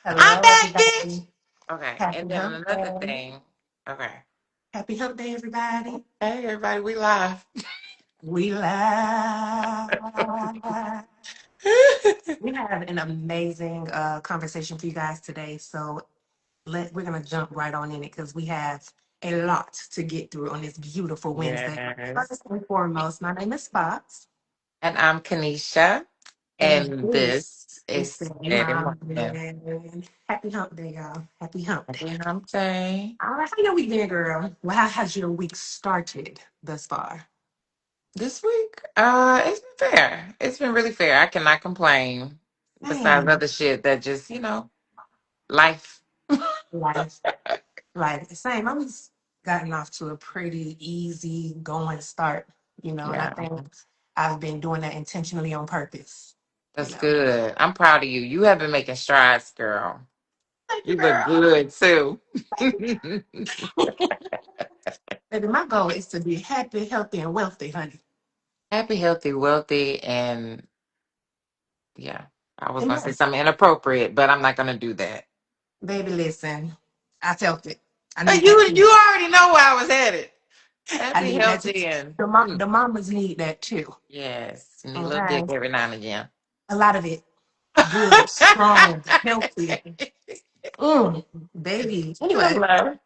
I'm Hello, back, bitch. everybody. Okay, and Happy then Hump another Day. thing. Okay. Happy Hump Day, everybody. Hey, everybody, we live. We live. We have an amazing conversation for you guys today. So we're gonna jump right on in it because we have a lot to get through on this beautiful Wednesday. Yes. First and foremost, my name is Fox, And I'm Kanisha, and and this this is is Steady Steady Mom. Morning. Happy Hump Day, y'all. Happy Hump Day. Happy Hump Day. All right, how your week been, girl? Well, how has your week started thus far? This week, it's been fair. It's been really fair. I cannot complain. Besides Dang, other shit that just, life. life, life. Same. I was gotten off to a pretty easy going start, and I Yeah, think I've been doing that intentionally on purpose, you that's know. good. I'm proud of you. You have been making strides, girl. Thank you, You look girl. good too. Baby, my goal is to be happy, healthy, and wealthy, honey. Happy, healthy, wealthy, and yeah, I was gonna say Amen. something inappropriate, but I'm not gonna do that. Baby, listen, I felt it. I Uh, need that You too. you already know where I was headed. I Happy, need that too. healthy, and The mamas need that too. yes, you need a little dick Okay, every now and again. a lot of it. Good, strong, healthy. Baby. Anyway, Hello.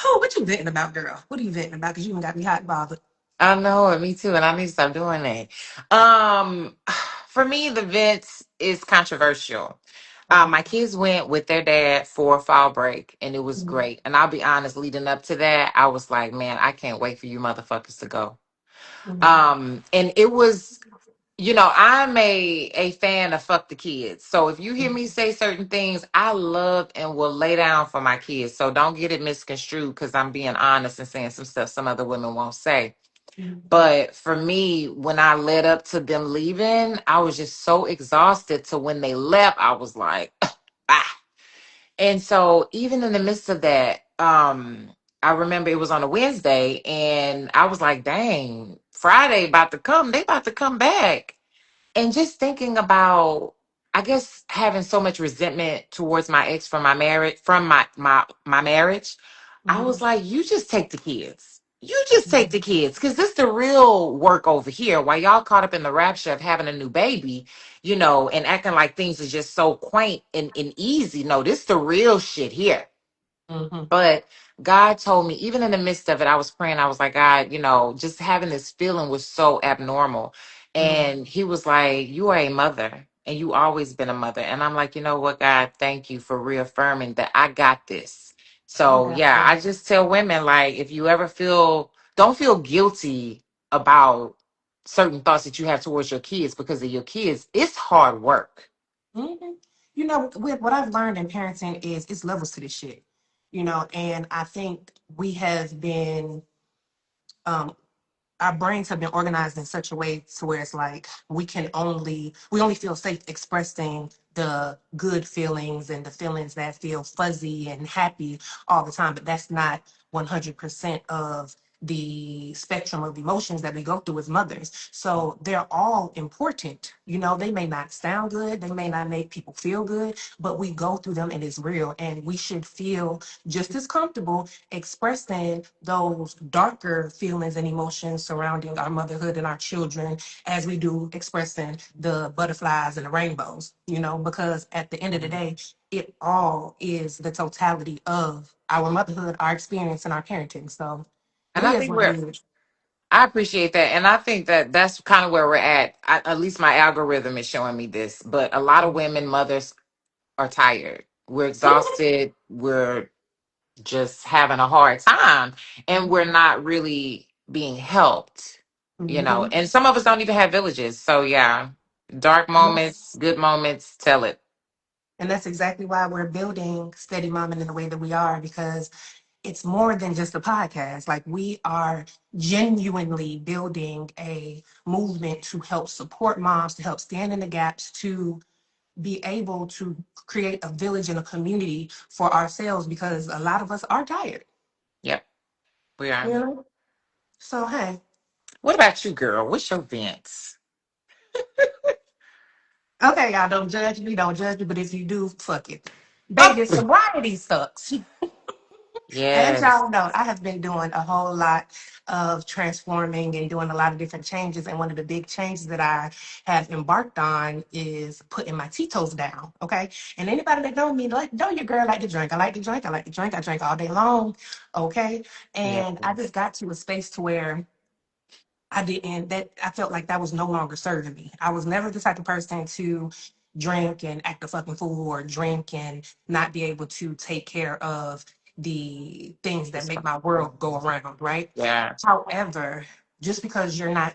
oh, what you venting about, girl? What are you venting about? Because you even got me hot and bothered. I know it, me too, and I need to stop doing that. Um, for me, the Vince is controversial. Oh. My kids went with their dad for fall break, and it was Mhm. great. And I'll be honest, leading up to that, I was like, man, I can't wait for you motherfuckers to go. Mhm. And it was, I'm a fan of fuck the kids. So if you hear me say certain things, I love and will lay down for my kids. So don't get it misconstrued because I'm being honest and saying some stuff some other women won't say. Mhm. But for me, when I led up to them leaving, I was just so exhausted. To when they left, I was like, ah. And so even in the midst of that, I remember it was on a Wednesday, and I was like, dang, Friday about to come. They about to come back. And just thinking about, I guess, having so much resentment towards my ex from my marriage, from my marriage, I was Mhm. like, you just take the kids. You just take the kids, because this the real work over here. While y'all caught up in the rapture of having a new baby, and acting like things are just so quaint and easy. No, this the real shit here. Mhm. But God told me, even in the midst of it, I was praying. I was like, God, just having this feeling was so abnormal. Mhm. And He was like, you are a mother, and you always been a mother. And I'm like, you know what, God, thank you for reaffirming that I got this. I So got yeah, you. I just tell women, like, if you ever don't feel guilty about certain thoughts that you have towards your kids because of your kids. It's hard work. Mhm. With what I've learned in parenting is it's levels to this shit. And I think we have been um our brains have been organized in such a way to where it's like we only feel safe expressing the good feelings and the feelings that feel fuzzy and happy all the time, but that's not 100% of the spectrum of emotions that we go through as mothers. So they're all important. They may not sound good, they may not make people feel good, but we go through them and it's real, and we should feel just as comfortable expressing those darker feelings and emotions surrounding our motherhood and our children as we do expressing the butterflies and the rainbows, because at the end of the Mhm. day, it all is the totality of our motherhood, our experience, and our parenting. So it And I is think what it we're is. I appreciate that. And I think that that's kind of where we're at. At least my algorithm is showing me this. But a lot of women, mothers, are tired. We're exhausted. We're just having a hard time. And we're not really being helped. Mhm. And some of us don't even have villages. So, yeah, dark moments, good moments, tell it. And that's exactly why we're building Steady Momming in the way that we are, because it's more than just a podcast. Like, we are genuinely building a movement to help support moms, to help stand in the gaps, to be able to create a village and a community for ourselves, because a lot of us are tired, Yep, we are. you know? So, hey, What about you, girl? What's your vents? okay, y'all, don't judge me, but if you do, fuck it. Baby, sobriety sucks. As Yes. y'all know, I have been doing a whole lot of transforming and doing a lot of different changes. And one of the big changes that I have embarked on is putting my Tito's down. Okay. And anybody that know me, like, know your girl like to drink. I like to drink. I like to drink. I drink all day long. Okay. And I Yes. just got to a space to where I felt like that was no longer serving me. I was never the type of person to drink and act a fucking fool or drink and not be able to take care of the things that make my world go around, right? Yeah. However, just because you're not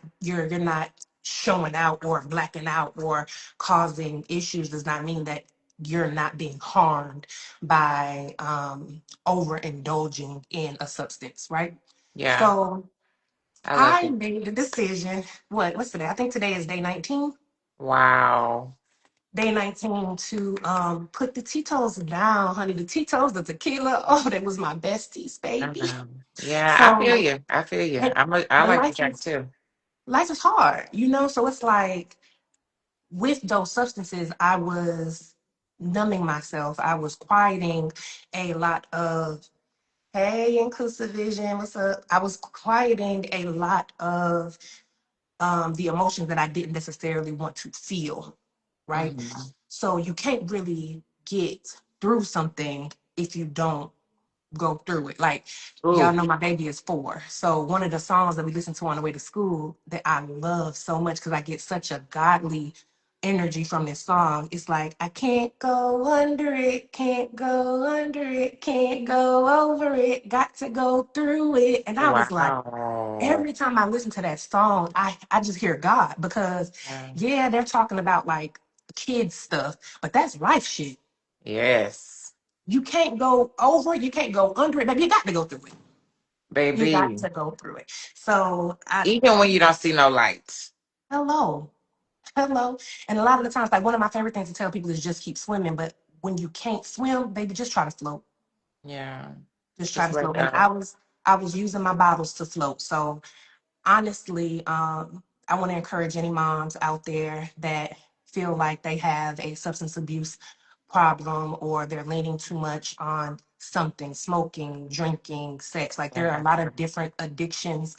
showing out or blacking out or causing issues does not mean that you're not being harmed by overindulging in a substance, right? Yeah. So I love I it. made the decision. What's today? I think today is day 19. Wow. Day 19 to put the Tito's down, honey. The Tito's, the tequila. Oh, that was my besties, I baby. know. Yeah, I feel So you. I feel you. and, I and like to drink too. life is hard, you know. So it's like with those substances, I was numbing myself. I was quieting a lot of hey, inclusive vision. What's up? I was quieting a lot of the emotions that I didn't necessarily want to feel, right? Hmm. So you can't really get through something if you don't go through it. Like, y'all Ooh. know my baby is 4. So one of the songs that we listen to on the way to school that I love so much because I get such a godly energy from this song. It's like, I can't go under it, can't go under it, can't go over it, got to go through it. And I was like, Wow. every time I listen to that song, I just hear God because Yeah. yeah, they're talking about like kids stuff, but that's life shit. Yes. You can't go over it, you can't go under it, baby. You got to go through it. You got Baby. to go through it. So Even when you don't see no lights. hello, hello. And a lot of the times, like one of my favorite things to tell people is just keep swimming. But when you can't swim, baby, just try to float. Yeah. Just try Just to let float. And go. I was using my bottles to float. So honestly, I want to encourage any moms out there that feel like they have a substance abuse problem or they're leaning too much on something, smoking, drinking, sex. Like there are a Yeah. lot of different addictions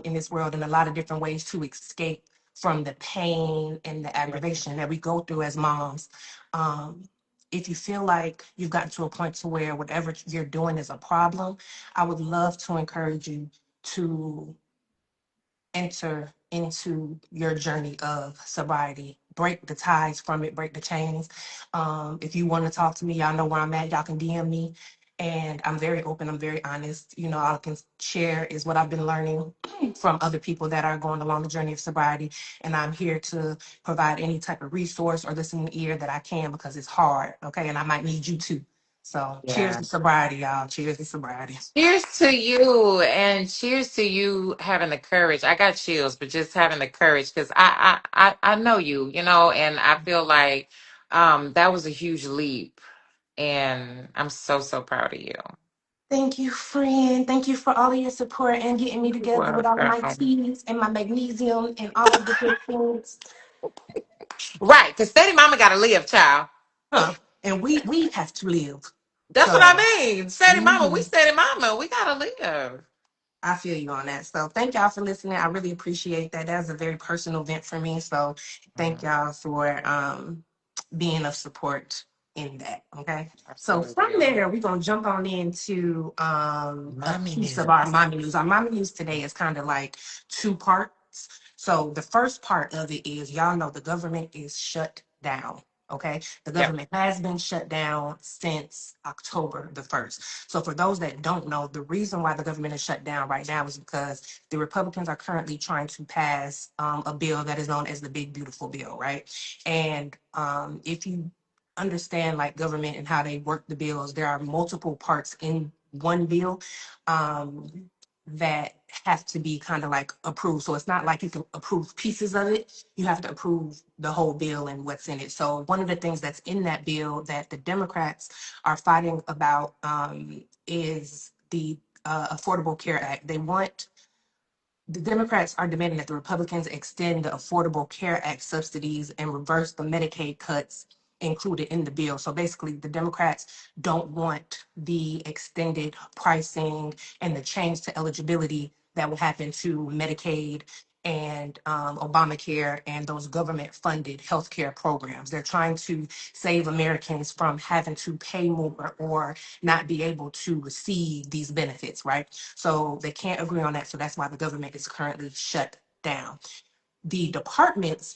in this world and a lot of different ways to escape from the pain and the Yeah. aggravation that we go through as moms. Um, if you feel like you've gotten to a point to where whatever you're doing is a problem, I would love to encourage you to enter into your journey of sobriety. Break the ties from it, break the chains. If you want to talk to me, y'all know where I'm at. Y'all can DM me. And I'm very open, I'm very honest. You know, all I can share is what I've been learning from other people that are going along the journey of sobriety. And I'm here to provide any type of resource or listening ear that I can because it's hard. Okay. And I might need you too. So cheers Yeah. to sobriety, y'all. Cheers to sobriety. Cheers to you and cheers to you having the courage. I got chills, but just having the courage because I know you know, and I feel like that was a huge leap. And I'm so, so proud of you. Thank you, friend. Thank you for all of your support and getting me You're together with all of my welcome. teas and my magnesium and all of the good things. Right, because steady mama gotta live, child. Huh. And we have to live. That's what So I mean. Steady mama, we mhm, steady mama. We gotta live. I feel you on that. So thank y'all for listening. I really appreciate that. That's a very personal event for me. So thank Mhm. y'all for being of support in that. Okay. So from Absolutely. there, we're gonna jump on into a Mommy piece of our news. mommy news. Our mommy news today is kind of like two parts. So the first part of it is y'all know the government is shut down. Okay. The Yep. government has been shut down since October the 1st. So for those that don't know, the reason why the government is shut down right now is because the Republicans are currently trying to pass a bill that is known as the Big Beautiful Bill, right? And if you understand like government and how they work the bills, there are multiple parts in one bill that have to be kind of like approved. So it's not like you can approve pieces of it. You have to approve the whole bill and what's in it. So one of the things that's in that bill that the Democrats are fighting about is the Affordable Care Act. The Democrats are demanding that the Republicans extend the Affordable Care Act subsidies and reverse the Medicaid cuts included in the bill. So basically, the Democrats don't want the extended pricing and the change to eligibility that will happen to Medicaid and Obamacare and those government funded healthcare programs. They're trying to save Americans from having to pay more or not be able to receive these benefits, right? So they can't agree on that. So that's why the government is currently shut down. The departments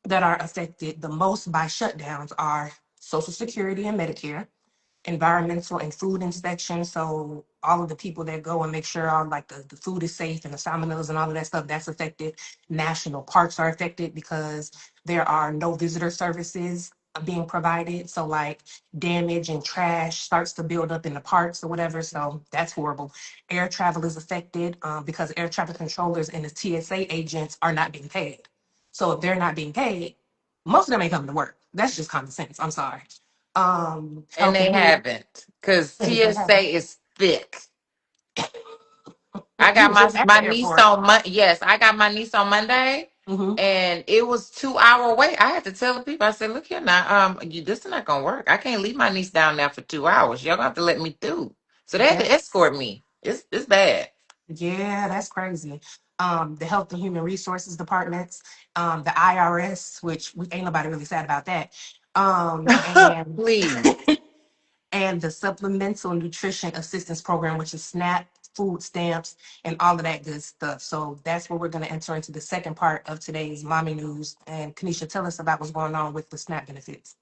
that are affected the most by shutdowns are Social Security and Medicare, environmental and food inspection. So all of the people that go and make sure all like the food is safe and the salmonellas and all of that stuff, that's affected. National parks are affected because there are no visitor services being provided. So like damage and trash starts to build up in the parks or whatever. So that's horrible. Air travel is affected because air traffic controllers and the TSA agents are not being paid. So if they're not being paid, most of them ain't coming to work. That's just common sense. I'm sorry. And Health they and human. haven't, because And they have. TSA is thick. I You got was just at my the niece airport. on yes, I got my niece on Monday, Hmm. and it was 2 hour wait. I had to tell the people, I said, look here now, this is not gonna work. I can't leave my niece down there for 2 hours. Y'all gonna have to let me through. So they had Yeah, to escort me. It's bad. yeah, that's crazy. The Health and Human Resources departments, the IRS, which we ain't nobody really sad about that. And Please. and the Supplemental Nutrition Assistance Program, which is SNAP, food stamps, and all of that good stuff. So that's where we're going to enter into the second part of today's Mommy News. And Kanisha, tell us about what's going on with the SNAP benefits.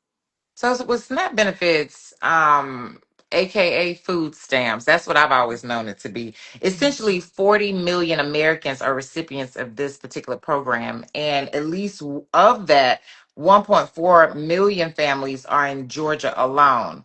So with SNAP benefits, aka food stamps, that's what I've always known it to be. Essentially, 40 million Americans are recipients of this particular program, and at least of that, 1.4 million families are in Georgia alone.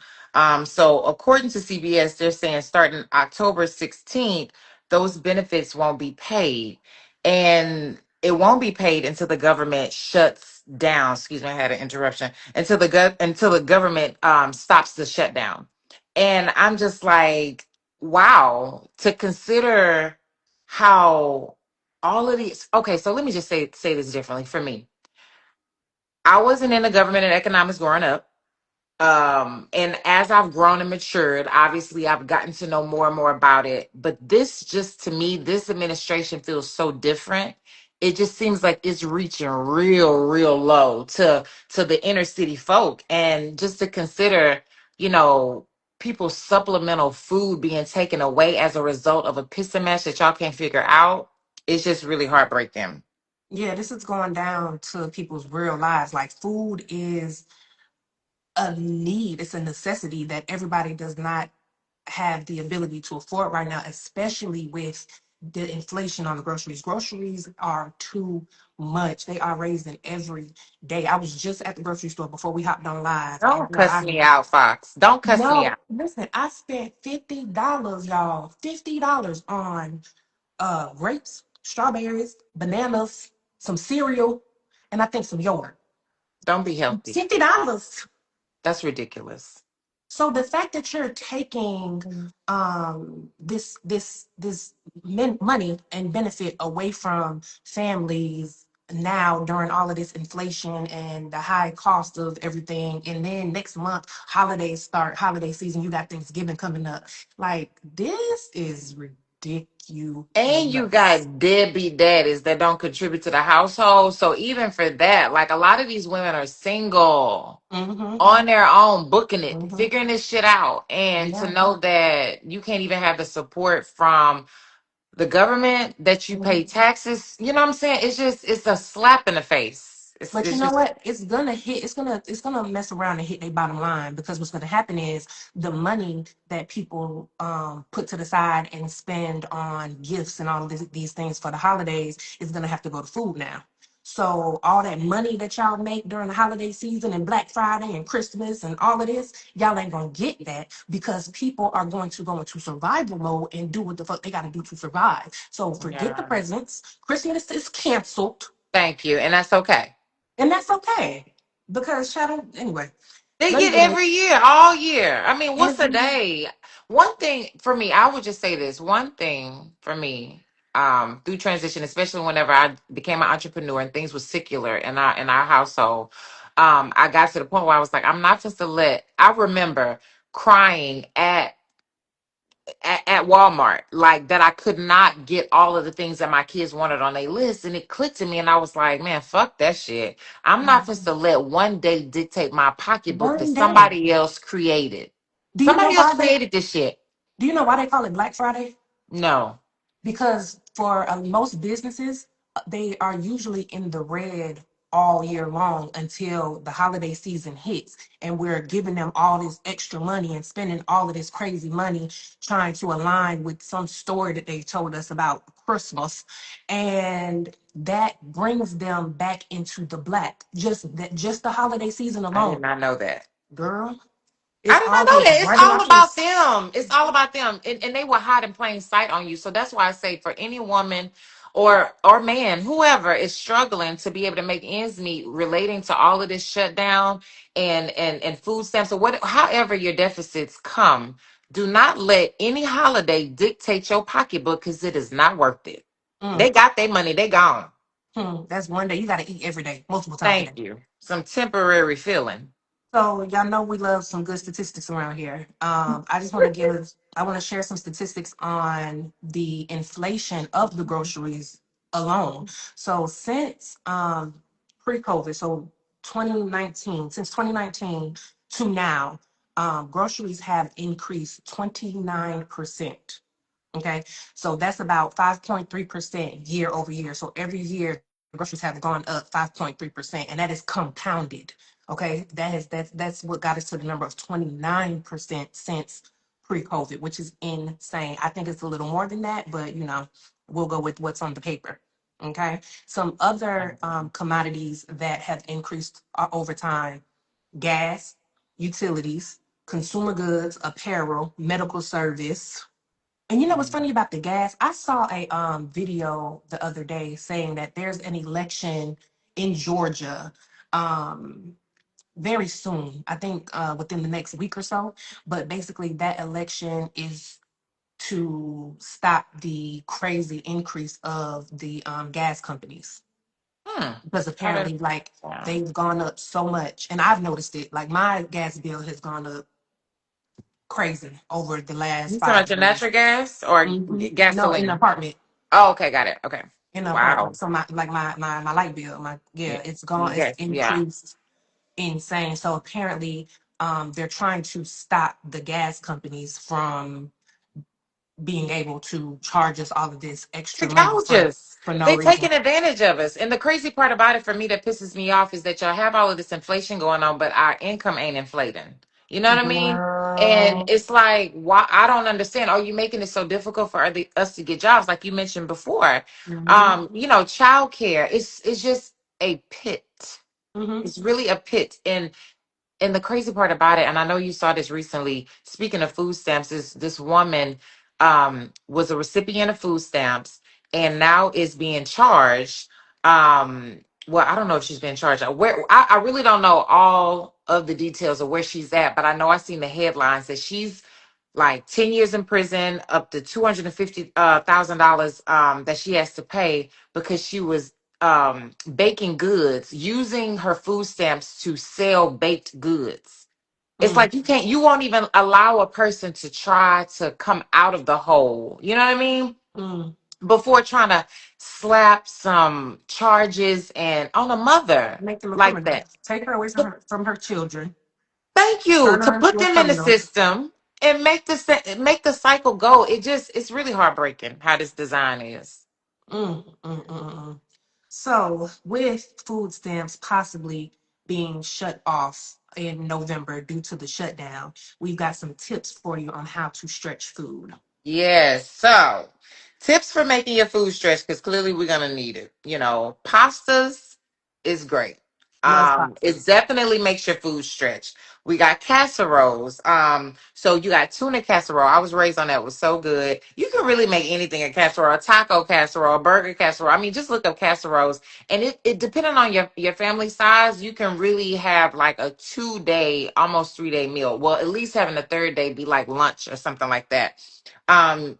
So according to CBS, they're saying starting October 16th, those benefits won't be paid. And it won't be paid until the government shuts down. Excuse me, I had an interruption until the government stops the shutdown. And I'm just like, wow, to consider how all of these. Okay, so let me just say this differently. For me, I wasn't in the government and economics growing up. And as I've grown and matured, obviously I've gotten to know more and more about it. But this just to me, this administration feels so different. It just seems like it's reaching real low to the inner city folk. And just to consider, you know, people's supplemental food being taken away as a result of a piss and mash that y'all can't figure out, it's just really heartbreaking. Yeah, this is going down to people's real lives. Like food is a need, it's a necessity that everybody does not have the ability to afford right now, especially with the inflation on the groceries. Groceries are too much. They are raising every day. I was just at the grocery store before we hopped on live, and Don't girl, cuss me out, Fox. Don't cuss me no, out. listen, I spent $50, y'all, $50 on grapes, strawberries, bananas, some cereal, and I think some yogurt. Don't be healthy. $50. That's ridiculous. So the fact that you're taking this money and benefit away from families now during all of this inflation and the high cost of everything, and then next month holidays start, holiday season, you got Thanksgiving coming up. Like this is And you ridiculous. got deadbeat daddies that don't contribute to the household. So even for that, like a lot of these women are single, Mm-hmm. on their own, booking it, Mm-hmm. figuring this shit out. And to Yeah. know that you can't even have the support from the government, that you Mm-hmm. pay taxes, you know what I'm saying? It's a slap in the face. But you It's know just, what? It's gonna hit. It's gonna mess around and hit their bottom line because what's gonna happen is the money that people put to the side and spend on gifts and all of these things for the holidays is gonna have to go to food now. So all that money that y'all make during the holiday season and Black Friday and Christmas and all of this, y'all ain't gonna get that because people are going to go into survival mode and do what the fuck they gotta do to survive. So forget the yeah. presents. Christmas is canceled. Thank you. And that's okay. And that's okay because shadow anyway. They Let me get get in every year, all year. I mean, what's a every day? One thing for me, I would just say this. One thing for me, through transition, especially whenever I became an entrepreneur and things were secular in our household. I got to the point where I was like, I'm not just to let. I remember crying at Walmart, like that I could not get all of the things that my kids wanted on their list. And it clicked to me, and I was like, man, fuck that shit. I'm not just to let one day dictate my pocketbook that One day. somebody else created. Do you know Somebody else why they created this shit. do you know why they call it Black Friday? No. Because for most businesses, they are usually in the red all year long until the holiday season hits, and we're giving them all this extra money and spending all of this crazy money trying to align with some story that they told us about Christmas, and that brings them back into the black. Just the holiday season I did alone, not know that. girl, I it's did not know always that. It's right in all our about face. them. It's all about them. And they will hide in plain sight on you. So that's why I say for any woman or man, whoever is struggling to be able to make ends meet relating to all of this shutdown and food stamps or what however your deficits come, do not let any holiday dictate your pocketbook because it is not worth it. Mm, They got their money, they gone. that's one day you got to eat every day, multiple times a Thank day. you. Some temporary feeling. So y'all know we love some good statistics around here. I want to share some statistics on the inflation of the groceries alone. So since pre-COVID, so 2019, since 2019 to now, groceries have increased 29%. Okay, so that's about 5.3% year over year. So every year, groceries have gone up 5.3%, and that is compounded. Okay, that's what got us to the number of 29% since pre-COVID, which is insane. I think it's a little more than that, but we'll go with what's on the paper. Okay, some other commodities that have increased over time: gas, utilities, consumer goods, apparel, medical service. And you know what's funny about the gas? I saw a video the other day saying that there's an election in Georgia um very soon. I think within the next week or so. But basically that election is to stop the crazy increase of the gas companies. Hmm. Because I didn't. apparently like Wow. they've gone up so much. And I've noticed it. Like my gas bill has gone up crazy over the last You talking about 5 your years. natural gas or No, in the gasoline? apartment. Oh, okay, got it. Okay. In the Wow. apartment. So my light bill, Yeah. it's Yes. Yeah. increased insane. So apparently they're trying to stop the gas companies from being able to charge us all of this To extra money gouge us. for no They reason. taking advantage of us. And the crazy part about it for me that pisses me off is that y'all have all of this inflation going on, but our income ain't inflating. You know what I mean? And Girl. it's like, why I don't understand. Are you making it so difficult for us to get jobs, like you mentioned before? Hmm. Childcare. It's just a pit. Hmm. It's really a pit. And the crazy part about it, and I know you saw this recently, speaking of food stamps, is this woman was a recipient of food stamps and now is being charged. Well, I don't know if she's been charged. I really don't know all of the details of where she's at, but I know I seen the headlines that she's like 10 years in prison, up to $250,000 that she has to pay because she was baking goods using her food stamps to sell baked goods. It's Mm, like you won't even allow a person to try to come out of the hole. You know what I mean? mm. Before trying to slap some charges and on a mother Make them a like criminal. that. Take her away from her children. Thank you Turn to her put into a them in the criminal. system and make the cycle go. It's really heartbreaking how this design is. Mm. So, with food stamps possibly being shut off in November due to the shutdown, we've got some tips for you on how to stretch food. Yes. So, tips for making your food stretch because clearly we're gonna need it. Pastas is great. Love It pastas. definitely makes your food stretch. We got casseroles. So you got tuna casserole. I was raised on that. It was so good. You can really make anything a casserole, a taco casserole, a burger casserole. I mean, just look up casseroles. And it depending on your family size, you can really have like a 2 day, almost 3 day meal. Well, at least having the third day be like lunch or something like that.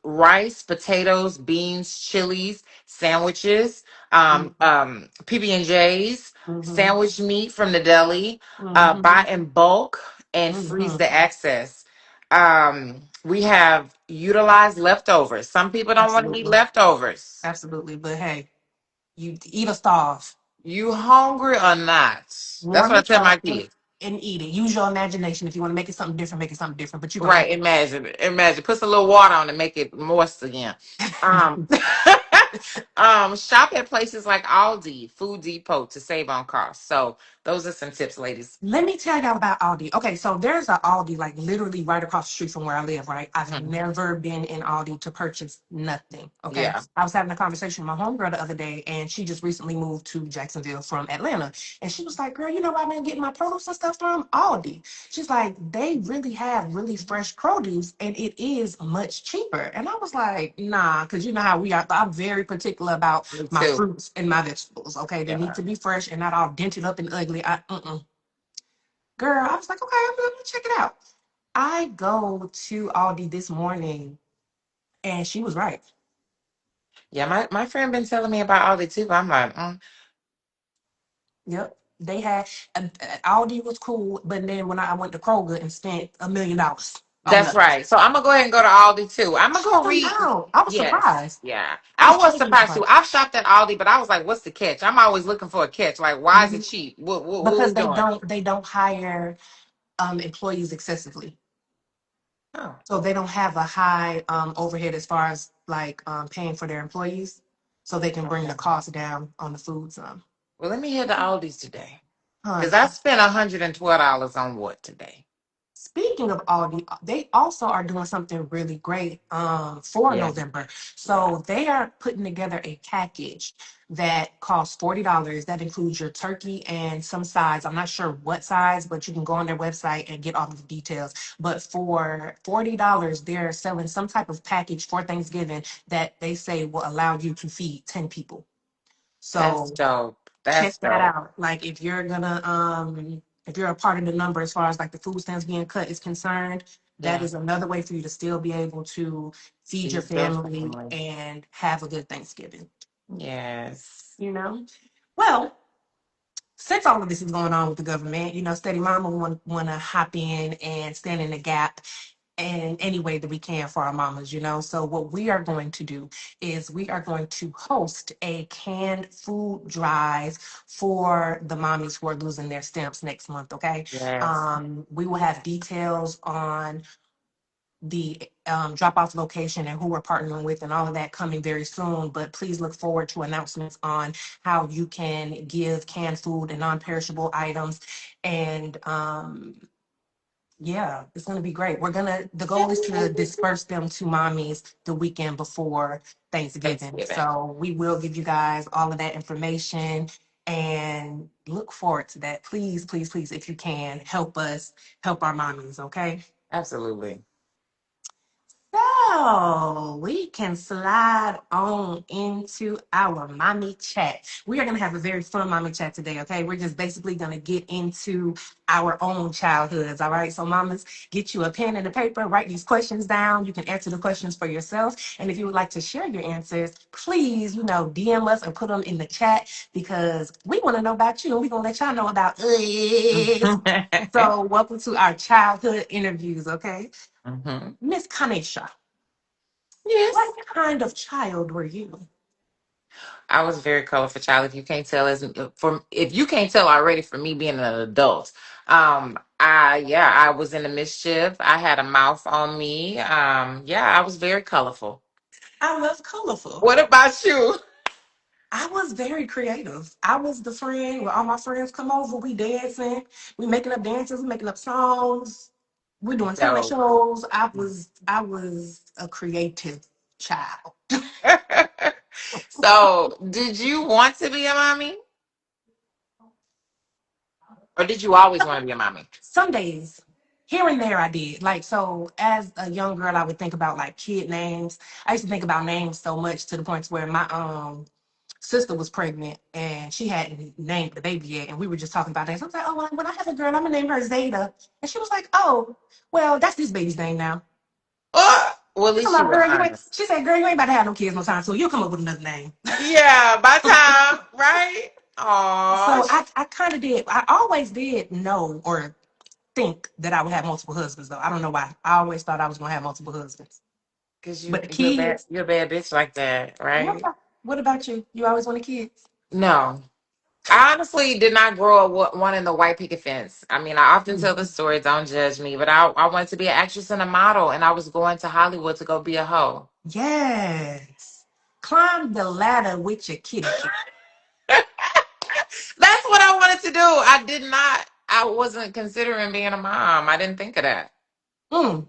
Rice, potatoes, beans, chilies, sandwiches, PB&Js, Mm-hmm. sandwich meat from the deli, Mm-hmm. buy in bulk and freeze Mm-hmm. the excess. We have utilized leftovers. Some people don't want to eat Absolutely. leftovers. Absolutely. But hey, you eat or starve. You hungry or not? That's Warm what I it tell my up and kids. eat it. Use your imagination. If you want to make it something different, make it something different. But you're gonna Right, imagine. Put some little water on to make it moist again. Um, shop at places like Aldi, Food Depot to save on costs. So those are some tips, ladies. Let me tell y'all about Aldi. Okay, so there's a Aldi like literally right across the street from where I live, right? I've Mhm. never been in Aldi to purchase nothing. Okay. Yeah. I was having a conversation with my homegirl the other day, and she just recently moved to Jacksonville from Atlanta. And she was like, girl, you know where I've been getting my produce and stuff from? Aldi. She's like, they really have really fresh produce and it is much cheaper. And I was like, nah, because you know how we are. I'm very particular about Me my too. fruits and my vegetables. Okay. They need Yeah. to be fresh and not all dented up and ugly. Girl, I was like, okay, I'm gonna check it out. I go to Aldi this morning and she was right. Yeah, my friend been telling me about Aldi too, but I'm like, Yep. They had Aldi was cool, but then when I went to Kroger and spent $1 million on that's nothing. right. So I'm gonna go ahead and go to Aldi too. I'm gonna Shut go them read. down. I was Yes, surprised. yeah. I I was was pleasantly surprised too. surprised. I've shopped at Aldi, but I was like, "What's the catch?" I'm always looking for a catch. Like, why is it Mhm. cheap? What we Because they doing? don't hire employees excessively. Oh, So they don't have a high overhead as far as like paying for their employees. So they can bring okay. the cost down on the food some. Well, let me head to Aldi's today because I Honey. spent $112 on what today? Speaking of Aldi, they also are doing something really great for Yeah, November. yeah. So they are putting together a package that costs $40. That includes your turkey and some sides. I'm not sure what size, but you can go on their website and get all of the details. But for $40, they're selling some type of package for Thanksgiving that they say will allow you to feed 10 people. That's So dope. check That's that dope. out. Like if you're a part of the number as far as like the food stamps being cut is concerned, that Yeah, is another way for you to still be able to feed your feed your family family. and have a good Thanksgiving, Yes, you know? Well, since all of this is going on with the government, Steady Mama want to hop in and stand in the gap in any way that we can for our mamas. So what we are going to do is we are going to host a canned food drive for the mommies who are losing their stamps next month. Okay. yes, We will have details on the drop off location and who we're partnering with and all of that coming very soon. But please look forward to announcements on how you can give canned food and non-perishable items. And yeah, it's gonna be great. The goal is to disperse them to mommies the weekend before Thanksgiving. Thanksgiving. So we will give you guys all of that information and look forward to that. Please, please, please, if you can, help us help our mommies, okay? Absolutely. So we can slide on into our mommy chat. We are going to have a very fun mommy chat today, okay? We're just basically going to get into our own childhoods, all right? So, mamas, get you a pen and a paper, write these questions down. You can answer the questions for yourself. And if you would like to share your answers, please, DM us and put them in the chat because we want to know about you and we're going to let y'all know about us. So, welcome to our childhood interviews, okay? hmm Miss Kanisha. Yes. What kind of child were you? I was a very colorful child. If you can't tell already from me being an adult. I was in the mischief. I had a mouth on me. Yeah, I was very colorful. I was colorful. What about you? I was very creative. I was the friend where all my friends come over, we dancing, we making up dances, we making up songs, we doing talent No. shows. I was a creative child. So, did you want to be a mommy? Or did you always want to be a mommy? Some days, here and there, I did. Like, so as a young girl, I would think about like kid names. I used to think about names so much to the point where my sister was pregnant and she hadn't named the baby yet, and we were just talking about that. So I was like, oh, well, when I have a girl, I'm gonna name her Zeta. And she was like, oh, well, that's this baby's name now. Well, at I'm least you like, were girl, you ain't. honest. She said, girl, you ain't about to have no kids no time, so you'll come up with another name. Yeah, by time, right? So Oh, I kind of did. I always did know or think that I would have multiple husbands, though. I don't know why. I always thought I was gonna have multiple husbands. because But the bad. kids, You're a bad bitch like that, what right? about, what about you? You always wanted kids? No. I honestly did not grow up wanting the white picket fence. I mean, I often tell the Mhm. story, don't judge me, but I wanted to be an actress and a model, and I was going to Hollywood to go be a hoe. Yes. Climb the ladder with your kitty cat. That's what I wanted to do. I did not, I wasn't considering being a mom. I didn't think of that. Mm.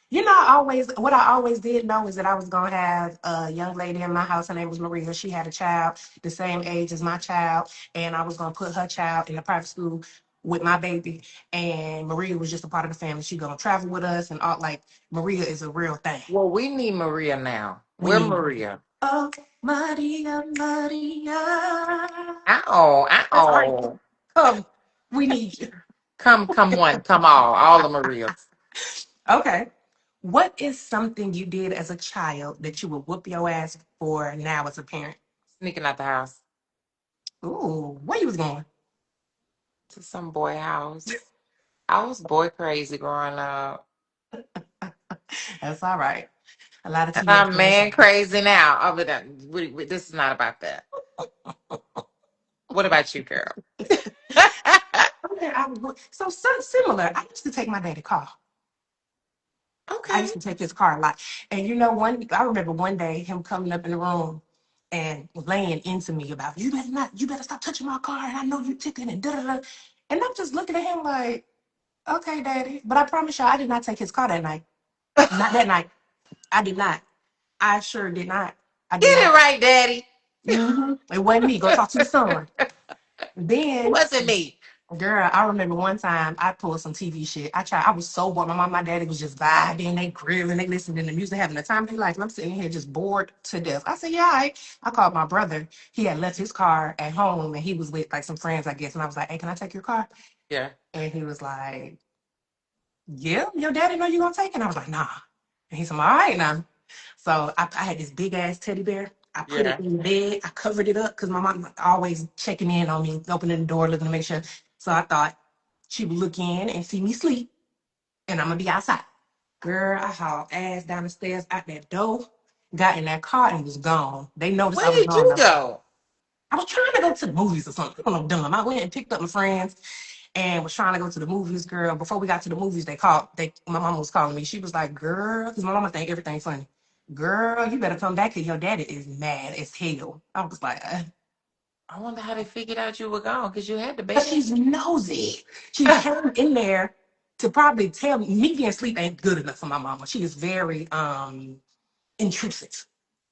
You know, what I always did know is that I was gonna have a young lady in my house. Her name was Maria. She had a child the same age as my child, and I was gonna put her child in a private school with my baby. And Maria was just a part of the family. She gonna travel with us and all. Like Maria is a real thing. Well, we need Maria now. We We're need. Maria. Oh, Maria, Maria. Ow, That's all right. ow. Come, we need you. Come one, come all the Marias. Okay. What is something you did as a child that you would whoop your ass for now as a parent? Sneaking out the house Ooh, where you was going? to some boy house. I was boy crazy growing up. That's all right. A lot of And teenage I'm girls man are. crazy now. Other than this is not about that. What about you, girl? Okay, so similar. I used to take my daddy car. I Okay. used to take his car a lot. And you know, I remember one day him coming up in the room and laying into me about you better stop touching my car, and I know you ticking and da da da. And I'm just looking at him like, okay, daddy. But I promise you, I did not take his car that night. Not that night. I did not. I sure did not. I Get did it not. right, Daddy. It wasn't me. Go talk to your son. It Then, wasn't me. girl, I remember one time I pulled some TV shit. I was so bored. My mom, my daddy was just vibing, they grilling, they listening to music, having the time of their life. And I'm sitting here just bored to death. I said, yeah, all right. I called my brother. He had left his car at home and he was with like some friends, I guess. And I was like, hey, can I take your car? Yeah. And he was like, yeah, your daddy know you gonna take it. And I was like, nah. And he's like, all right now. So I had this big ass teddy bear. I put it Yeah. in the bed. I covered it up because my mom always checking in on me, opening the door, looking to make sure. So I thought she would look in and see me sleep, and I'm gonna be outside. Girl, I hauled ass down the stairs out that door, got in that car, and was gone. They noticed I Where was did gone you though. go? I was trying to go to the movies or something. I don't know, dumb. I went and picked up my friends and was trying to go to the movies, girl. Before we got to the movies, my mama was calling me. She was like, girl, because my mama think everything's funny. Girl, you better come back because your daddy is mad as hell. I was like, I wonder how they figured out you were gone because you had the but bed. she's nosy. She came in there to probably tell me being asleep ain't good enough for my mama. She is very intrusive.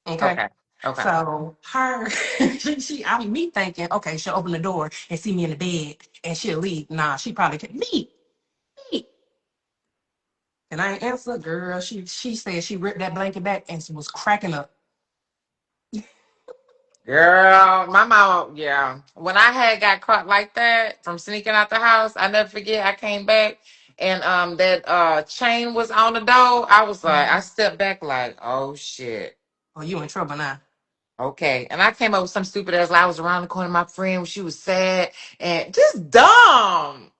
Okay. Okay. Okay. So her, I'm me thinking, okay, she'll open the door and see me in the bed and she'll leave. Nah, she probably can me. And I ain't answer, girl. She said she ripped that blanket back and she was cracking up. Girl, my mom, yeah. When I had got caught like that from sneaking out the house, I never forget I came back and that chain was on the door. I was like, I stepped back like, oh shit. Oh, you in trouble now. Okay. And I came up with some stupid ass lie. I was around the corner, my friend, she was sad and just dumb.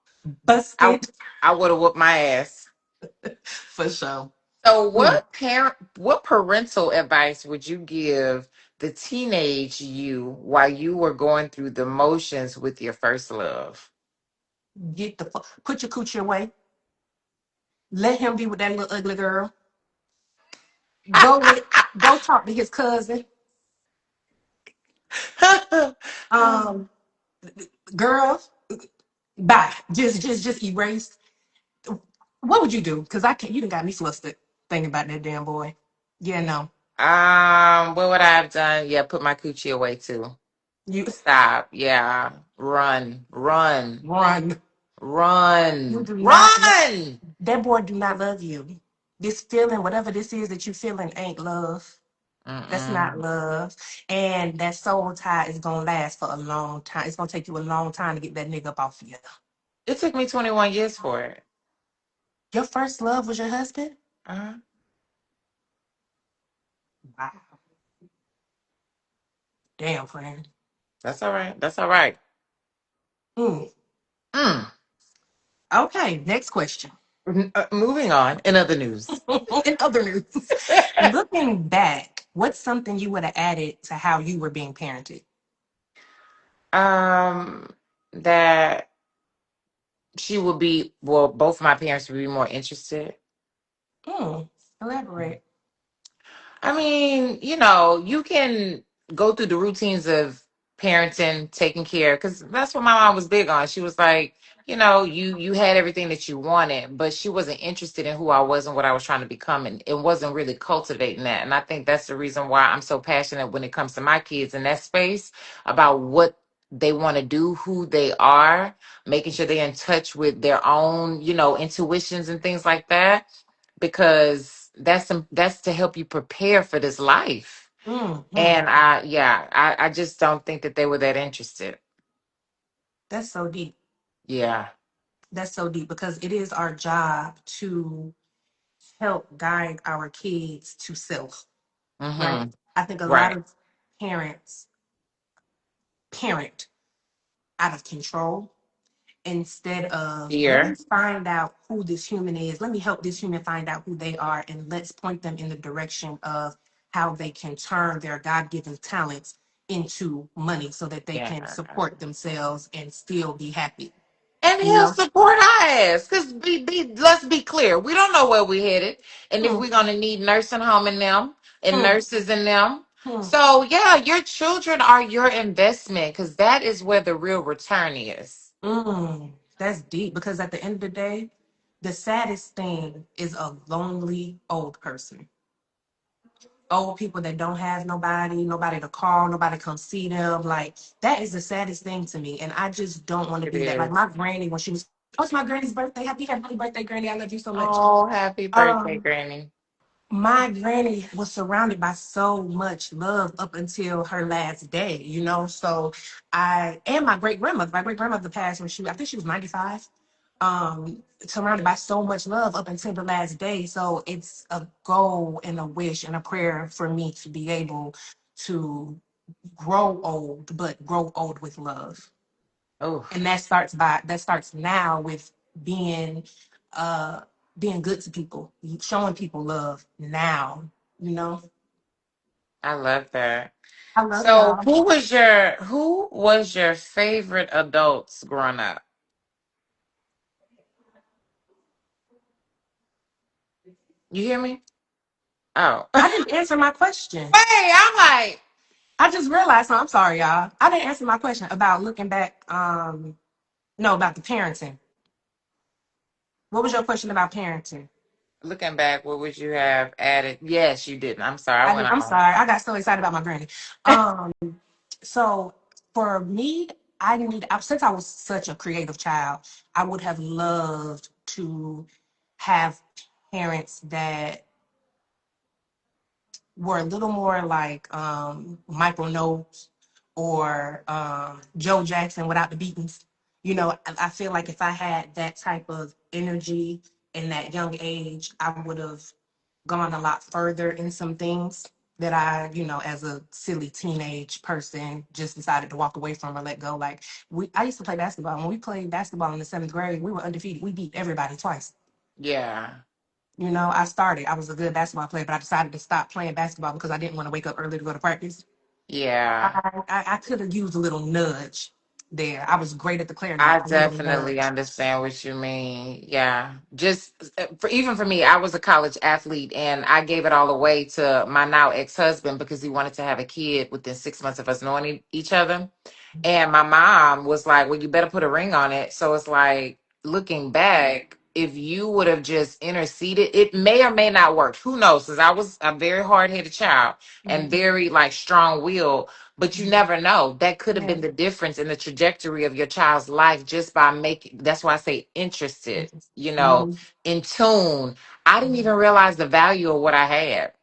I Busted I would have whooped my ass. for sure. So Mm. what parental advice would you give the teenage you while you were going through the motions with your first love? Put your coochie away. Let him be with that little ugly girl. Go with go talk to his cousin. Um, girls, bye. Just erase. What would you do? Because I can't. You done got me flustered thinking about that damn boy. Yeah, no. What would I have done? Yeah, put my coochie away too. You Stop. Yeah. Run. Run. run. You Run. do not. Run. That boy do not love you. This feeling, whatever this is that you feeling, ain't love. That's not Mm-mm. love. And that soul tie is gonna last for a long time. It's gonna take you a long time to get that nigga up off of you. It took me 21 years for it. Your first love was your husband? Uh-huh. Wow. Damn, friend. That's all right. That's all right. Mm. Mm. Okay, next question. Moving on. In other news. In other news, looking back, what's something you would have added to how you were being parented? um, that she would be, well, both my parents would be more interested. Mm. Elaborate. I mean, you can go through the routines of parenting, taking care, because that's what my mom was big on. She was like, you had everything that you wanted, but she wasn't interested in who I was and what I was trying to become, and it wasn't really cultivating that. And I think that's the reason why I'm so passionate when it comes to my kids in that space about what they want to do, who they are, making sure they're in touch with their own, intuitions and things like that, because that's to help you prepare for this life. Mm-hmm. And I just don't think that they were that interested. That's so deep. Yeah. That's so deep because it is our job to help guide our kids to self, right? Mm-hmm. I think a lot Right. of parents parent out of control instead of let me Here. find out who this human is. Let me help this human find out who they are, and let's point them in the direction of how they can turn their God given talents into money so that they Yeah. can support themselves and still be happy. And You he'll know? support our ass. Because let's be clear. We don't know where we're headed. And if Hmm, we're going to need nursing home in them and hmm, nurses in them. hmm, So, yeah, your children are your investment because that is where the real return is. That's deep because at the end of the day, the saddest thing is a lonely old person. Old people that don't have nobody to call, nobody come see them. Like that is the saddest thing to me. And I just don't want to It be that. Like is. my granny when she was, oh, it's my granny's birthday. Happy birthday, Granny. I love you so much. Oh, happy birthday, Um, Granny. my granny was surrounded by so much love up until her last day, you know. So I and my great grandmother passed when I think she was 95. Surrounded by so much love up until the last day. So it's a goal and a wish and a prayer for me to be able to grow old, but grow old with love. Oh, And that starts now with being uh being good to people, showing people love now, you know. I love that. I love So, y'all. who was your favorite adults growing up? You hear me? Oh. I didn't answer my question. Wait, I'm like, I just realized something. I'm sorry, y'all. I didn't answer my question about looking back. No, about the parenting. What was your question about parenting? looking back, what would you have added? Yes, you didn't. I'm sorry, I went I'm on. sorry. I got so excited about my granny. Um, so for me, since I was such a creative child, I would have loved to have parents that were a little more like Michael Knowles or Joe Jackson without the beatings. You know, I feel like if I had that type of energy in that young age, I would have gone a lot further in some things that I, as a silly teenage person, just decided to walk away from or let go. Like I used to play basketball. When we played basketball in the seventh grade, we were undefeated. We beat everybody twice. Yeah, I was a good basketball player, but I decided to stop playing basketball because I didn't want to wake up early to go to practice. yeah. I could have used a little nudge there. I was great at the I clarinet, a little definitely nudge. understand what you mean. Yeah. Just for me, I was a college athlete and I gave it all away to my now ex-husband because he wanted to have a kid within 6 months of us knowing each other. And my mom was like, well, you better put a ring on it. So it's like, looking back, if you would have just interceded, it may or may not work. Who knows? Because I was a very hard headed child and Mhm. very like strong willed, but you Mhm. never know. That could have Yeah. been the difference in the trajectory of your child's life just by making, that's why I say interested, you know, Mhm. in tune. I didn't Mhm. even realize the value of what I had.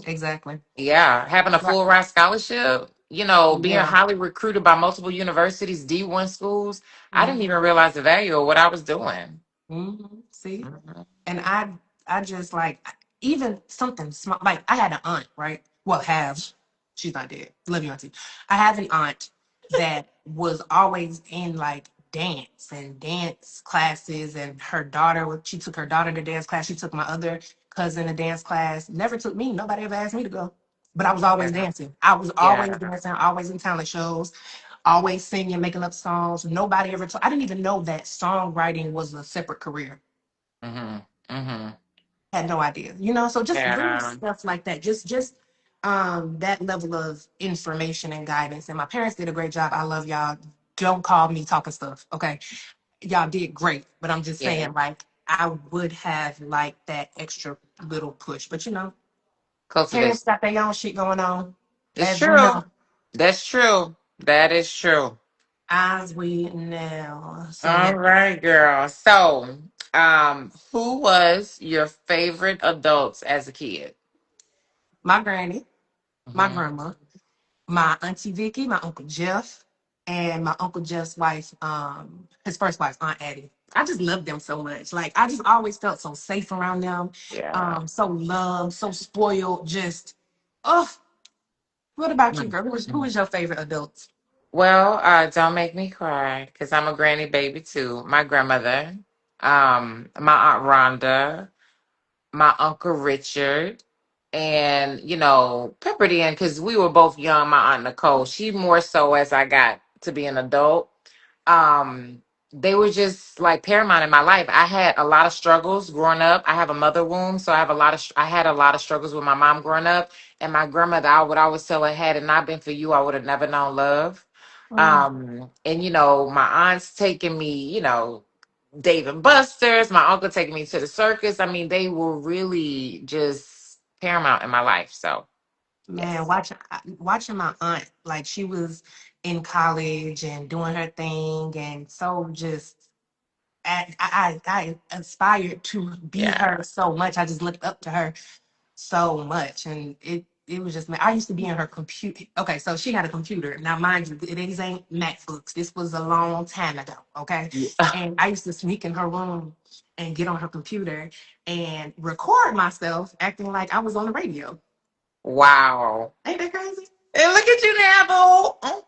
Exactly. Yeah, having a Right. full ride scholarship, you know, being Yeah. highly recruited by multiple universities, D1 schools. I didn't Mhm. even realize the value of what I was doing. See? Mhm. And I just like even something small. Like I had an aunt, right? Well, have she's not dead. Love you, auntie. I have an aunt that was always in like dance and dance classes, and her daughter. She took her daughter to dance class. She took my other cousin to dance class. Never took me. Nobody ever asked me to go. But I was always Yeah. dancing. I was always Yeah. dancing. Always in talent shows. Always singing, making up songs. Nobody ever told. I didn't even know that songwriting was a separate career. Hmm. Hmm. Had no idea, you know. So just little Yeah. stuff like that, just that level of information and guidance. And my parents did a great job. I love y'all. Don't call me talking stuff, okay? Y'all did great, but I'm just Yeah. saying, like, I would have liked that extra little push. But you know, parents Cultivation. got their own shit going on, It's as we true. know. That's true. That is true. As we know. So All yeah, right, girl. So, who was your favorite adults as a kid? my granny, my Hmm. grandma, my auntie Vicky, my uncle Jeff, and my uncle Jeff's wife, his first wife, Aunt Addie. I just love them so much. Like I just always felt so safe around them, Yeah. so loved, so spoiled. Just, oh, what about you, girl? Who Mhm. was your favorite adults? Well, don't make me cry because I'm a granny baby too. My grandmother, my aunt Rhonda, my uncle Richard, and peppered in because we were both young. My aunt Nicole, she more so as I got to be an adult. um they were just like paramount in my life. I had a lot of struggles growing up. I have a mother wound, so I had a lot of struggles with my mom growing up. And my grandmother, I would always tell her, had it not been for you, I would have never known love. Mm, And my aunts taking me, Dave and Buster's, my uncle taking me to the circus. I mean, they were really just paramount in my life. So man, yes. watching my aunt, like she was in college and doing her thing, and so just I aspired to be Yeah. her so much. I just looked up to her so much, and it was just, I used to be in her computer. Okay, so she had a computer. Now mind you, these ain't MacBooks. This was a long time ago. Okay, Yeah. and I used to sneak in her room and get on her computer and record myself acting like I was on the radio. Wow. Ain't that crazy? And look at you now, boo.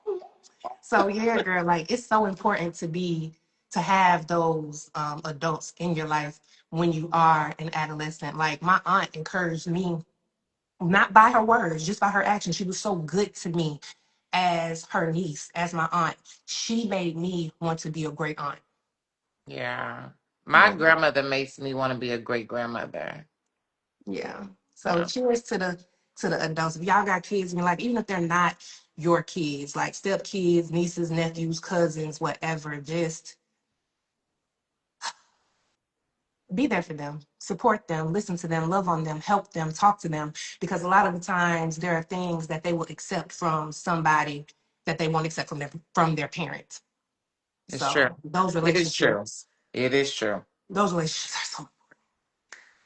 So yeah, girl, like it's so important to have those adults in your life when you are an adolescent. Like my aunt encouraged me, not by her words, just by her actions. She was so good to me as her niece, as my aunt. She made me want to be a great aunt. Yeah. My Yeah. grandmother makes me want to be a great grandmother. Yeah. So Uh, cheers to the adults. If y'all got kids in your life, even if they're not your kids, like step kids, nieces, nephews, cousins, whatever, just be there for them, support them, listen to them, love on them, help them, talk to them. Because a lot of the times there are things that they will accept from somebody that they won't accept from their parent. it's true. So It is true. relationships, It is true. those relationships are so.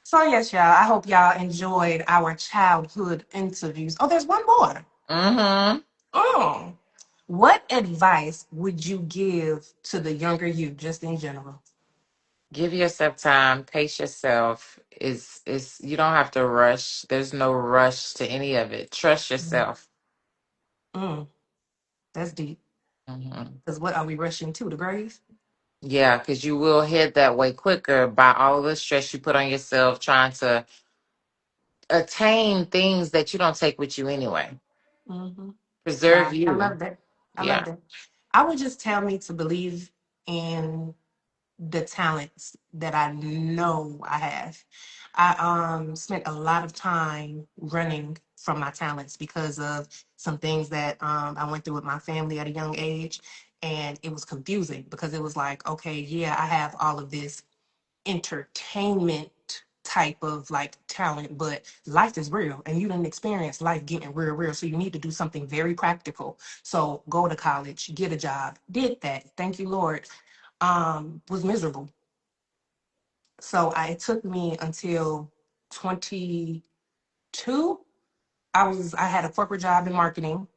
So yes, y'all. I hope y'all enjoyed our childhood interviews. Oh, there's one more. Mm-hmm. Oh, what advice would you give to the younger you, just in general? Give yourself time. Pace yourself. Is you don't have to rush. There's no rush to any of it. Trust yourself. Mm, that's deep. Hmm. Because what are we rushing to, the grave? Yeah, because you will head that way quicker by all the stress you put on yourself trying to attain things that you don't take with you anyway. Hmm. Preserve Wow, I you. love that. I love Yeah, that. I would just tell me to believe in the talents that I know I have. I spent a lot of time running from my talents because of some things that I went through with my family at a young age, and it was confusing because it was like, okay, yeah, I have all of this, entertainment type of like talent, but life is real and you didn't experience life getting real. So you need to do something very practical. So go to college, get a job, did that. Thank you, Lord. Was miserable. So it took me until 22. I had a corporate job in marketing.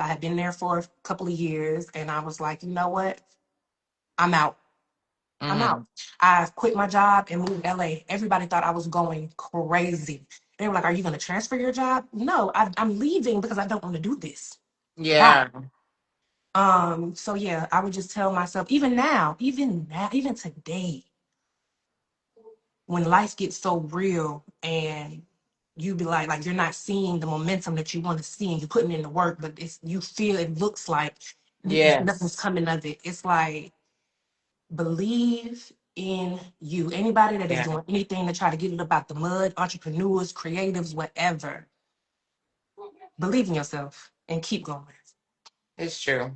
I had been there for a couple of years and I was like, you know what? I'm out. I'm out. Hmm. I quit my job and moved to LA. Everybody thought I was going crazy. They were like, are you going to transfer your job? No, I'm leaving because I don't want to do this. Bye. Yeah. So yeah, I would just tell myself, even now, even today, when life gets so real and you be like you're not seeing the momentum that you want to see and you're putting in the work, but it's you feel it looks like nothing's Yes. coming of it. It's like believe in you. Anybody that is Yeah. doing anything to try to get it about the mud, entrepreneurs, creatives, whatever, believe in yourself and keep going. It's true.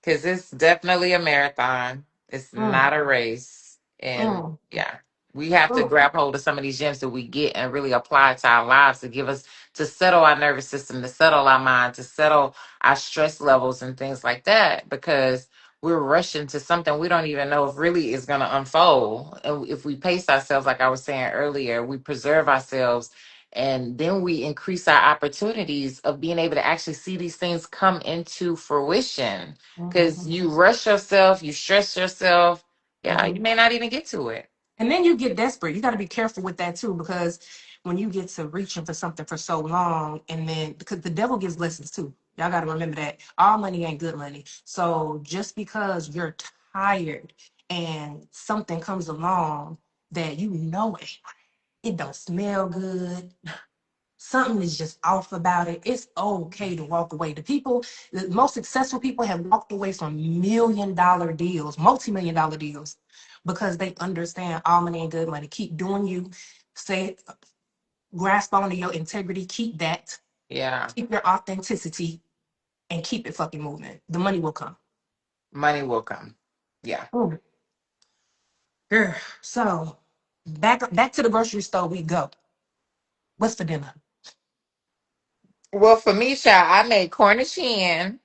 Because it's definitely a marathon. It's Mm, not a race. And mm, yeah, we have to mm, grab hold of some of these gems that we get and really apply it to our lives to give us, to settle our nervous system, to settle our mind, to settle our stress levels and things like that. Because we're rushing to something we don't even know if really is going to unfold. And if we pace ourselves, like I was saying earlier, we preserve ourselves and then we increase our opportunities of being able to actually see these things come into fruition because mhm, you rush yourself, you stress yourself. Yeah, you mhm. may not even get to it. And then you get desperate. You got to be careful with that too, because when you get to reaching for something for so long, and then because the devil gives lessons too. Y'all got to remember that all money ain't good money. So just because you're tired and something comes along that you know it don't smell good, something is just off about it. It's okay to walk away. The most successful people have walked away from $1 million deals, multi-million-dollar deals, because they understand all money and good money. Keep doing you. Say, grasp onto your integrity. Keep that. Yeah, Keep your authenticity and keep it fucking moving. The money will come. money will come. Yeah. Ooh, girl. So back to the grocery store we go. What's for dinner? Well, for me, child, I made Cornish hen,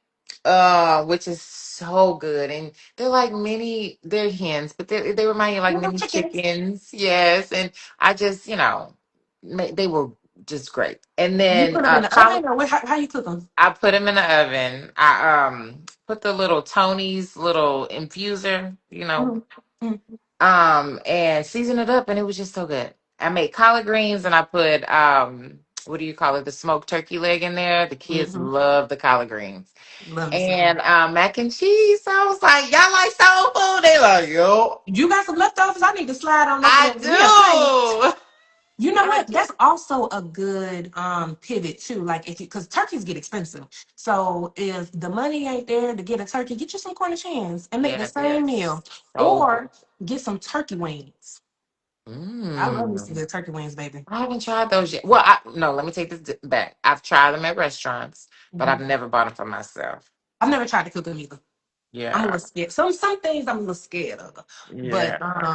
which is so good, and they're like mini, they're hens, but they remind you of like Little mini chickens. chickens. Yes, and I just, they were just great. And You then put them in the collard, oven, or how you cook them? I put them in the oven. I put the little Tony's little infuser, Mm-hmm. and season it up, and it was just so good. I made collard greens, and I put what do you call it, the smoked turkey leg in there. The kids Mm-hmm. love the collard greens. Love me some. And mac and cheese. So I was like, y'all like soul food? They like, yo, You got some leftovers? I need to slide on over I there with me a plate. do. You know I what? do. That's also a good pivot too. Like if you because turkeys get expensive. So if the money ain't there to get a turkey, get you some Cornish hens and make the Yes, same yes. meal. So good. Or get some turkey wings. I love me some Mm. good turkey wings, baby. I haven't tried those yet. Well, no, let me take this back. I've tried them at restaurants, but I've Mhm. never bought them for myself. I've never tried to cook them either. I'm a Yeah. little scared. Some things I'm a little scared of. But Yeah.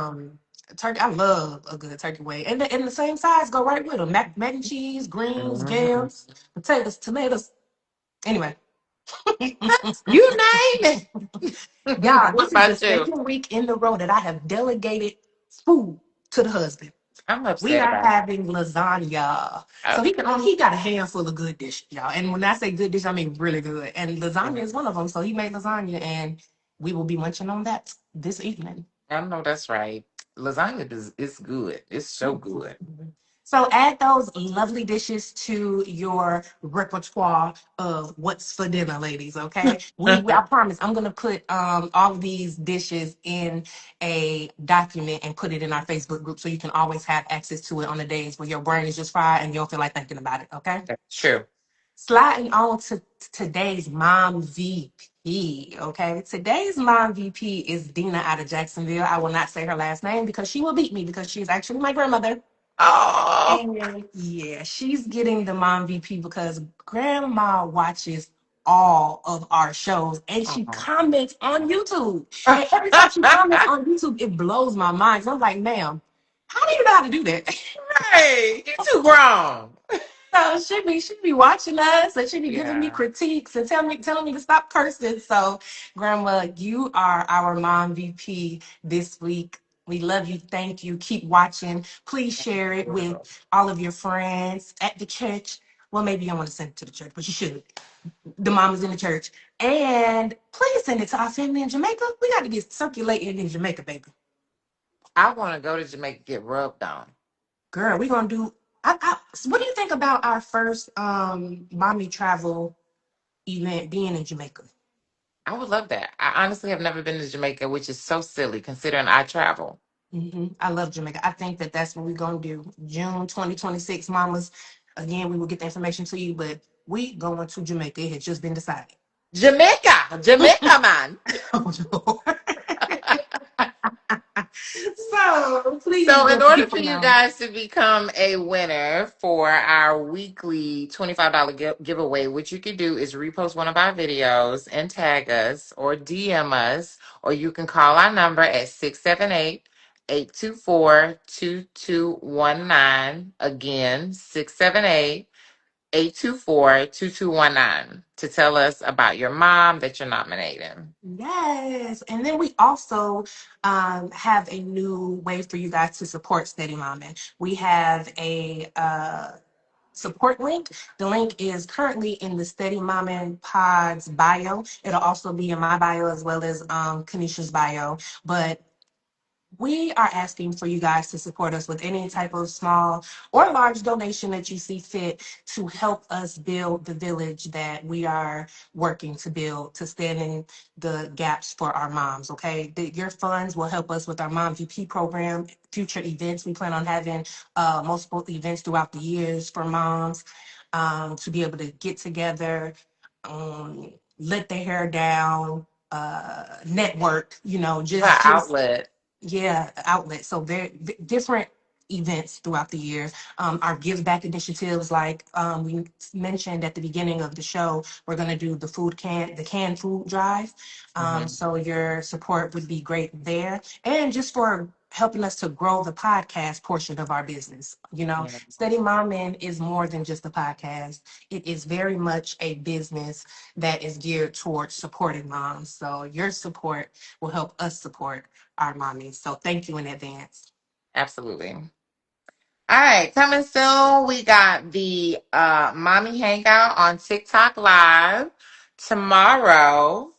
turkey, I love a good turkey wing. And the same size go right with them. Mac and cheese, greens, Mhm. yams, potatoes, tomatoes. Anyway. You name it. Y'all, What this is the about you? second week in a row that I have delegated food to the husband. I'm We upset are about it. having lasagna. So Okay. he got a handful of good dishes, y'all. And when I say good dish, I mean really good. And lasagna Mhm. is one of them. So he made lasagna and we will be munching on that this evening. I know that's right. Lasagna is good. It's so good. So add those lovely dishes to your repertoire of what's for dinner, ladies. Okay, I promise I'm gonna put all of these dishes in a document and put it in our Facebook group so you can always have access to it on the days where your brain is just fried and you don't feel like thinking about it. Okay. That's true. Sliding on to today's mom VP. Okay, today's mom VP is Dina out of Jacksonville. I will not say her last name because she will beat me because she's actually my grandmother. Oh, And yeah, she's getting the mom VP because grandma watches all of our shows, and she Oh. comments on YouTube. And every time she comments on YouTube, it blows my mind. So I'm like, ma'am, how do you know how to do that? Hey, you too grown. So she be watching us and she be giving me Yeah. critiques and telling me to stop cursing. So grandma, you are our mom VP this week. We love you. Thank you. Keep watching. Please share it with all of your friends at the church. Well, maybe you don't want to send it to the church, but you should. The mom is in the church. And please send it to our family in Jamaica. We got to get circulating in Jamaica, baby. I want to go to Jamaica get rubbed on. Girl, we're gonna do what do you think about our first mommy travel event being in Jamaica? I would love that. I honestly have never been to Jamaica, which is so silly considering I travel. I love Jamaica. I think that that's what we're gonna do. June 2026, mamas. Again, we will get the information to you, but we going to Jamaica. It has just been decided. Jamaica, Jamaica, man. So please So, in just order keep for an you eye. guys to become a winner for our weekly $25 giveaway, what you could do is repost one of our videos and tag us or DM us, or you can call our number at 678-824-2219. Again, 678-824-2219 to tell us about your mom that you're nominating. Yes. And then we also have a new way for you guys to support Steady Momming. We have a support link. The link is currently in the Steady Momming Pod's bio. It'll also be in my bio as well as Kanisha's bio. But we are asking for you guys to support us with any type of small or large donation that you see fit to help us build the village that we are working to build to stand in the gaps for our moms. Okay, your funds will help us with our Mom VP program, future events. We plan on having multiple events throughout the years for moms to be able to get together, let their hair down, network, Our just outlet. yeah, outlet. So very different events throughout the year. Our give back initiatives, like we mentioned at the beginning of the show, we're going to do the canned food drive. Mhm. So your support would be great there, and just for helping us to grow the podcast portion of our business. Yeah. Steady Momming is more than just a podcast. It is very much a business that is geared towards supporting moms. So your support will help us support our mommies. So thank you in advance. Absolutely. All right, coming soon, we got the mommy hangout on TikTok live tomorrow.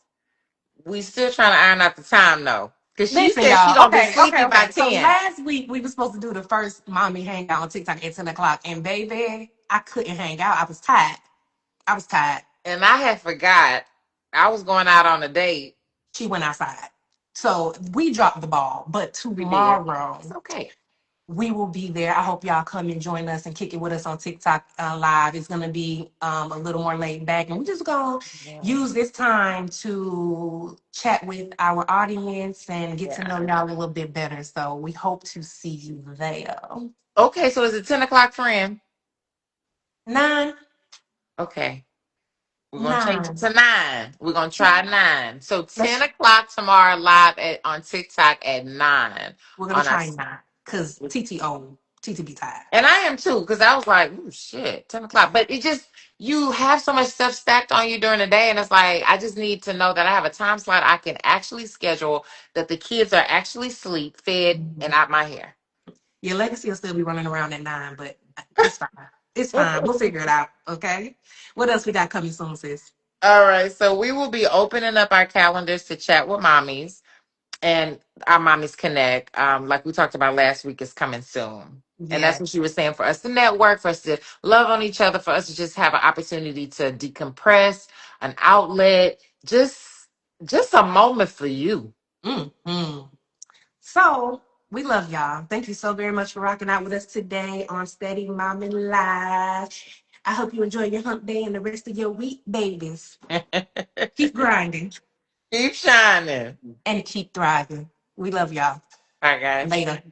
We still trying to iron out the time though, because she Listen, said she y'all. gonna be Okay, okay, sleepy by okay. So 10. last week we were supposed to do the first mommy hangout on TikTok at 10 o'clock. And baby, I couldn't hang out. I was tired. I was tired. And I had forgot I was going out on a date. She went outside. So we dropped the ball. But We did. It's tomorrow okay. we will be there. I hope y'all come and join us and kick it with us on TikTok live. It's gonna be a little more laid back, and we're just gonna Yeah. use this time to chat with our audience and get to know Yeah. y'all a little bit better. So we hope to see you there. Okay, so is it 10 o'clock, friend? Nine, Okay. We're gonna change it nine. to 9. We're gonna try 9. So 10 Let's. o'clock tomorrow live on TikTok at 9 We're gonna on our. try nine because TT be tired. And I am too, because I was like, "Ooh, shit, 10 o'clock." But it just, you have so much stuff stacked on you during the day. And it's like, I just need to know that I have a time slot I can actually schedule, that the kids are actually sleep, fed, and out my hair. Your legacy will still be running around at nine, but it's fine. It's fine. We'll figure it out. Okay. What else we got coming soon, sis? All right. So we will be opening up our calendars to chat with mommies, and our mommies connect. Like we talked about last week, is coming soon. And that's Yeah. what she was saying, for us to network, for us to love on each other, for us to just have an opportunity to decompress, an outlet, just a moment for you. Mm-hmm. So we love y'all. Thank you so very much for rocking out with us today on Steady Mom and Live. I hope you enjoy your hump day and the rest of your week, babies. Keep grinding Keep shining. and keep thriving. We love y'all. Bye, guys. Later.